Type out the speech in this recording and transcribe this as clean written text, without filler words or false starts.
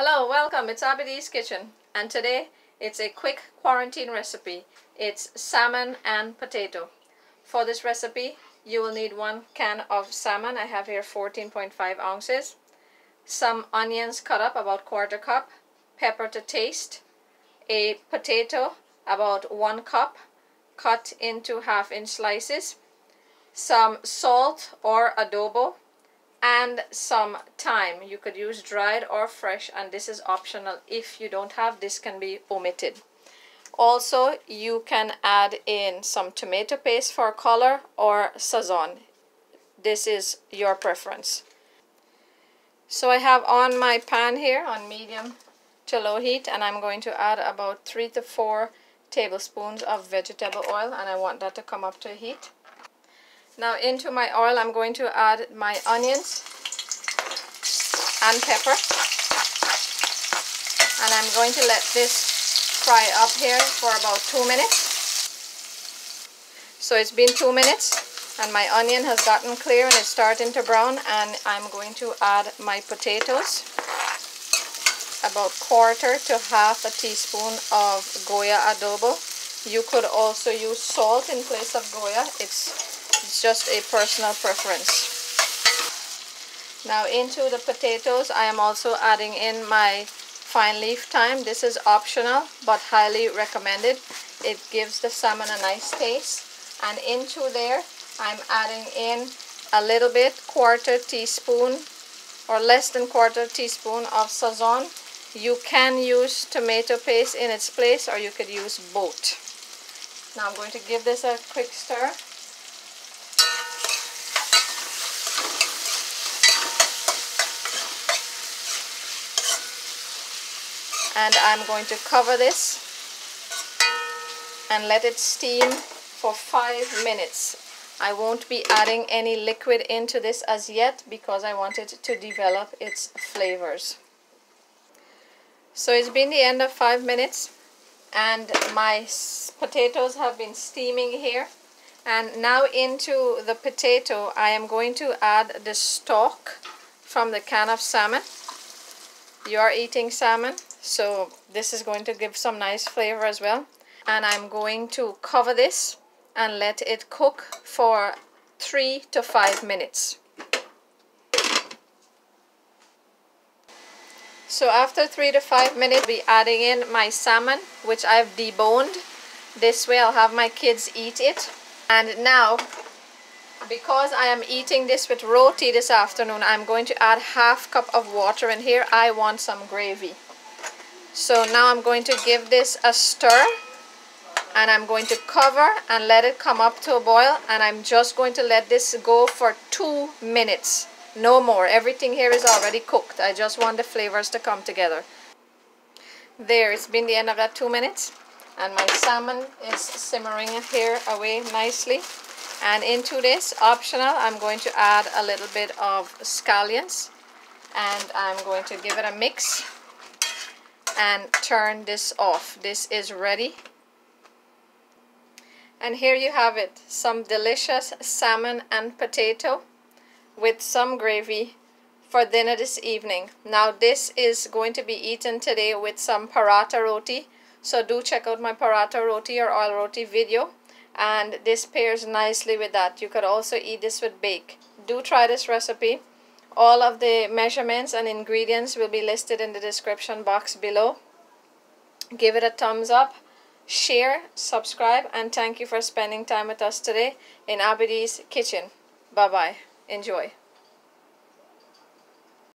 Hello, welcome. It's Abby's Kitchen, and today it's a quick quarantine recipe. It's salmon and potato. For this recipe, you will need 1 can of salmon. I have here 14.5 ounces. Some onions cut up, about 1/4 cup. Pepper to taste. A potato, about 1 cup, cut into 1/2-inch slices. Some salt or adobo, and some thyme. You could use dried or fresh, and this is optional. If you don't have, this can be omitted. Also, you can add in some tomato paste for color or sazon. This is your preference. So I have on my pan here on medium to low heat, and I'm going to add about 3 to 4 tablespoons of vegetable oil, and I want that to come up to heat. Now into my oil I'm going to add my onions and pepper, and I'm going to let this fry up here for about 2 minutes. So it's been 2 minutes and my onion has gotten clear and it's starting to brown, and I'm going to add my potatoes. About 1/4 to 1/2 teaspoon of Goya adobo. You could also use salt in place of Goya. It's just a personal preference. Now into the potatoes I am also adding in my fine leaf thyme. This is optional but highly recommended. It gives the salmon a nice taste. And into there I'm adding in a little bit, 1/4 teaspoon or less than 1/4 teaspoon of sazon. You can use tomato paste in its place, or you could use both. Now I'm going to give this a quick stir. And I'm going to cover this and let it steam for 5 minutes. I won't be adding any liquid into this as yet because I want it to develop its flavors. So it's been the end of 5 minutes and my potatoes have been steaming here. And now into the potato I am going to add the stock from the can of salmon. You are eating salmon, so this is going to give some nice flavor as well. And I'm going to cover this and let it cook for 3 to 5 minutes. So after 3 to 5 minutes, I'll be adding in my salmon, which I've deboned. This way I'll have my kids eat it. And now, because I am eating this with roti this afternoon, I'm going to add 1/2 cup of water in here. I want some gravy. So now I'm going to give this a stir, and I'm going to cover and let it come up to a boil, and I'm just going to let this go for 2 minutes. No more. Everything here is already cooked. I just want the flavors to come together. There, it's been the end of that 2 minutes, and my salmon is simmering here away nicely. And into this, optional, I'm going to add a little bit of scallions, and I'm going to give it a mix and turn this off. This is ready. And here you have it, some delicious salmon and potato with some gravy for dinner this evening. Now this is going to be eaten today with some paratha roti, so do check out my paratha roti or oil roti video, and this pairs nicely with that. You could also eat this with bake. Do try this recipe. All of the measurements and ingredients will be listed in the description box below. Give it a thumbs up, share, subscribe, and thank you for spending time with us today in Abby's Kitchen. Bye bye. Enjoy.